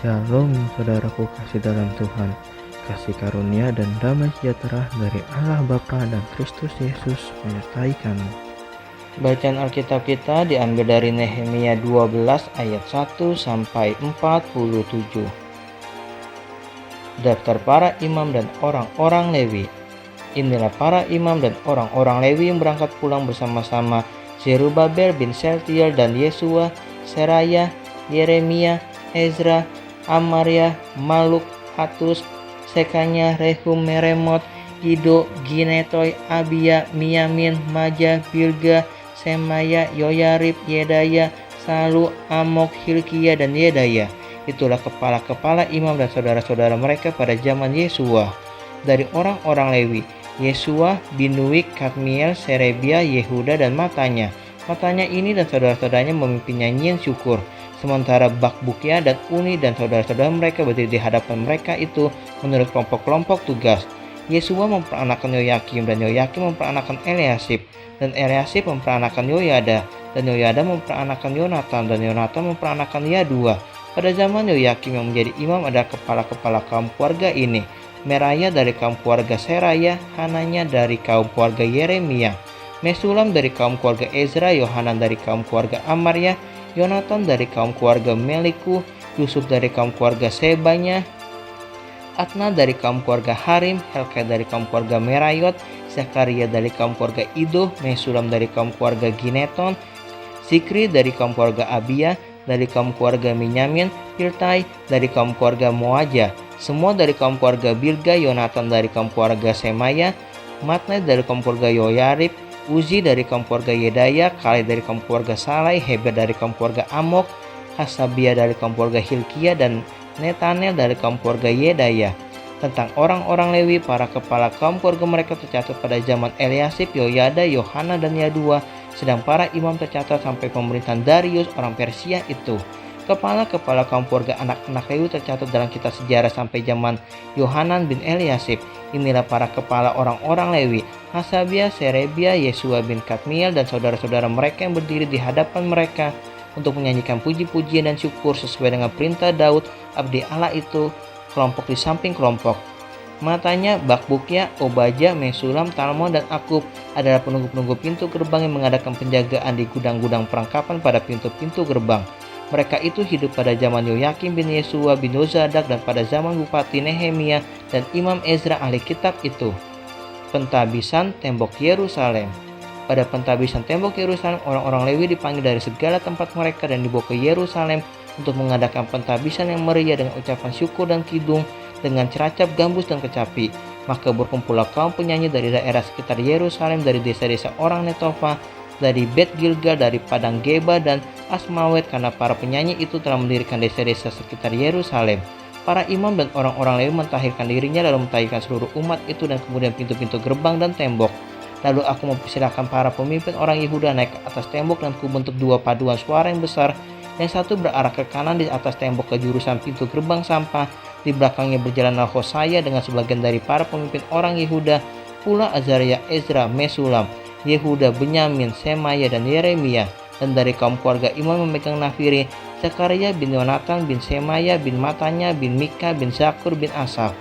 Shalom saudaraku kasih dalam Tuhan, kasih karunia dan damai sejahtera dari Allah Bapa dan Kristus Yesus menyertai kamu. Bacaan Alkitab kita diambil dari Nehemia 12 ayat 1 sampai 47. Daftar para imam dan orang-orang Lewi. Inilah para imam dan orang-orang Lewi yang berangkat pulang bersama-sama Zerubabel bin Shealtiel dan Yesua, Seraya, Yeremia, Ezra, Amaria, Maluk, Hatus, Sekanya, Rehum, Meremot, Ido, Ginetoy, Abia, Miyamin, Maja, Bilga, Semaya, Yoyarib, Yedaya, Salu, Amok, Hilkia, dan Yedaya. Itulah kepala-kepala imam dan saudara-saudara mereka pada zaman Yesua. Dari orang-orang Lewi, Yesua, Binuik, Kadmiel, Serebia, Yehuda, dan Matanya. Matanya ini dan saudara-saudaranya memimpin nyanyian syukur. Sementara Bakbukia dan Uni dan saudara-saudara mereka berdiri di hadapan mereka itu menurut kelompok-kelompok tugas. Yesua memperanakan Yoyakim dan Yoyakim memperanakan Eliasib, dan Eliasib memperanakan Yoyada, dan Yoyada memperanakan Yonatan, dan Yonatan memperanakan Yadua. Pada zaman Yoyakim yang menjadi imam adalah kepala-kepala kaum keluarga ini: Meraya dari kaum keluarga Seraya, Hananya dari kaum keluarga Yeremia, Mesulam dari kaum keluarga Ezra, Yohanan dari kaum keluarga Amaria, Yonatan dari kaum keluarga Meliku, Yusuf dari kaum keluarga Sebanya, Atna dari kaum keluarga Harim, Helkai dari kaum keluarga Merayot, Zakaria dari kaum keluarga Ido, Mesulam dari kaum keluarga Gineton, Zikri dari kaum keluarga Abia, dari kaum keluarga Minyamin, Piltai dari kaum keluarga Moaja, semua dari kaum keluarga Bilga, Yonatan dari kaum keluarga Semaya, Matnai dari kaum keluarga Yoyarib, Uzi dari kaum keluarga Yedaya, Kalai dari kaum keluarga Salai, Heber dari kaum keluarga Amok, Hasabia dari kaum keluarga Hilkia, dan Netanel dari kaum keluarga Yedaya. Tentang orang-orang Lewi, para kepala kaum keluarga mereka tercatat pada zaman Eliasib, Yoyada, Yohana, dan Yadua, sedang para imam tercatat sampai pemerintahan Darius orang Persia itu. Kepala-kepala kaum keluarga anak-anak Lewi tercatat dalam kitab sejarah sampai zaman Yohanan bin Eliasib. Inilah para kepala orang-orang Lewi: Hasabia, Serebia, Yesua bin Kadmiel, dan saudara-saudara mereka yang berdiri di hadapan mereka untuk menyanyikan puji-pujian dan syukur sesuai dengan perintah Daud, abdi Allah itu, kelompok di samping kelompok. Matanya, Bakbukia, Obaja, Mesulam, Talmon, dan Akub adalah penunggu-penunggu pintu gerbang yang mengadakan penjagaan di gudang-gudang perangkapan pada pintu-pintu gerbang. Mereka itu hidup pada zaman Yoyakim bin Yesua bin Yozadak dan pada zaman Bupati Nehemia dan Imam Ezra ahli kitab itu. Pentabisan tembok Yerusalem. Pada pentabisan tembok Yerusalem, orang-orang Lewi dipanggil dari segala tempat mereka dan dibawa ke Yerusalem untuk mengadakan pentabisan yang meriah dengan ucapan syukur dan kidung, dengan ceracap, gambus, dan kecapi. Maka berkumpullah kaum penyanyi dari daerah sekitar Yerusalem, dari desa-desa orang Netofa, dari Bet Gilgal, dari Padang Geba dan Asmawet, karena para penyanyi itu telah mendirikan desa-desa sekitar Yerusalem. Para imam dan orang-orang Lewi mentahirkan dirinya, lalu mentahirkan seluruh umat itu dan kemudian pintu-pintu gerbang dan tembok. Lalu aku mempersilahkan para pemimpin orang Yehuda naik ke atas tembok, dan kubentuk dua paduan suara yang besar. Yang satu berarah ke kanan di atas tembok ke jurusan pintu gerbang sampah. Di belakangnya berjalanlah Hosaya dengan sebagian dari para pemimpin orang Yehuda, pula Azaria, Ezra, Mesulam, Yehuda, Benyamin, Semaya, dan Yeremia. Dan dari kaum keluarga imam memegang nafiri, Zakaria bin Yonatan bin Semaya bin Matanya bin Mika bin Zakur bin Asaf,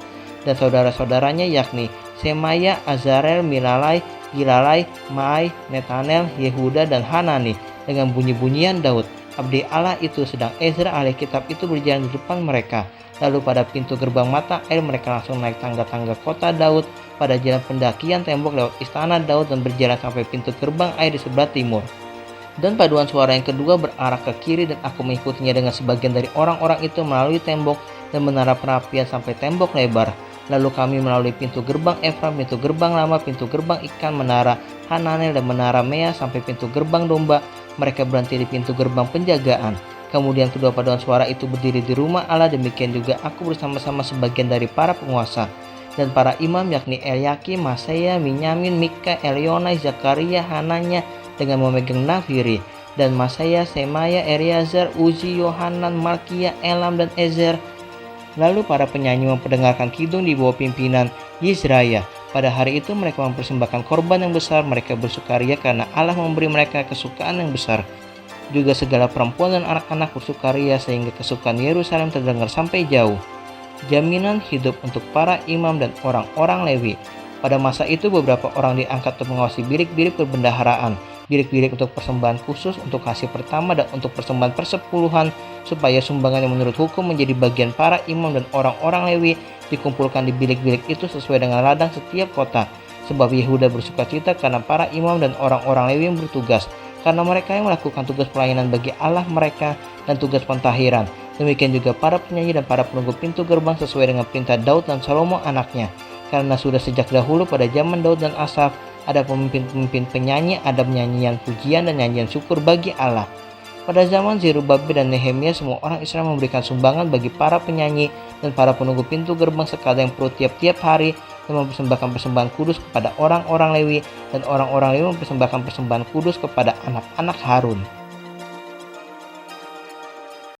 dan saudara-saudaranya yakni Semaya, Azarel, Milalai, Gilalai, Maai, Netanel, Yehuda, dan Hanani, dengan bunyi-bunyian Daud, abdi Allah itu, sedang Ezra ahli kitab itu berjalan di depan mereka. Lalu pada pintu gerbang mata air mereka langsung naik tangga-tangga kota Daud pada jalan pendakian tembok lewat istana Daud dan berjalan sampai pintu gerbang air di sebelah timur. Dan paduan suara yang kedua berarah ke kiri, dan aku mengikutinya dengan sebagian dari orang-orang itu melalui tembok dan menara perapian sampai tembok lebar. Lalu kami melalui pintu gerbang Efraim, pintu gerbang lama, pintu gerbang ikan, menara Hananel, dan menara Mea sampai pintu gerbang domba. Mereka berhenti di pintu gerbang penjagaan. Kemudian kedua paduan suara itu berdiri di rumah Allah. Demikian juga aku bersama-sama sebagian dari para penguasa dan para imam, yakni Eliakim, Maseya, Minyamin, Mika, Elionai, Zakaria, Hananya, dengan memegang nafiri, dan Maseya, Semaya, Eliazar, Uzi, Yohanan, Malkia, Elam, dan Ezer. Lalu para penyanyi memperdengarkan kidung di bawah pimpinan Yizraya. Pada hari itu mereka mempersembahkan korban yang besar. Mereka bersukaria karena Allah memberi mereka kesukaan yang besar. Juga segala perempuan dan anak-anak bersukaria sehingga kesukaan Yerusalem terdengar sampai jauh. Jaminan hidup untuk para imam dan orang-orang Lewi. Pada masa itu beberapa orang diangkat untuk mengawasi bilik-bilik perbendaharaan, bilik-bilik untuk persembahan khusus, untuk kasih pertama dan untuk persembahan persepuluhan, supaya sumbangan yang menurut hukum menjadi bagian para imam dan orang-orang Lewi dikumpulkan di bilik-bilik itu sesuai dengan ladang setiap kota. Sebab Yehuda bersukacita karena para imam dan orang-orang Lewi yang bertugas, karena mereka yang melakukan tugas pelayanan bagi Allah mereka dan tugas pentahiran. Demikian juga para penyanyi dan para penunggu pintu gerbang sesuai dengan perintah Daud dan Salomo anaknya. Karena sudah sejak dahulu pada zaman Daud dan Asaf ada pemimpin-pemimpin penyanyi, ada nyanyian pujian dan nyanyian syukur bagi Allah. Pada zaman Zerubabel dan Nehemia, semua orang Israel memberikan sumbangan bagi para penyanyi dan para penunggu pintu gerbang sekadar yang perlu tiap-tiap hari, dan mempersembahkan persembahan kudus kepada orang-orang Lewi, dan orang-orang Lewi mempersembahkan persembahan kudus kepada anak-anak Harun.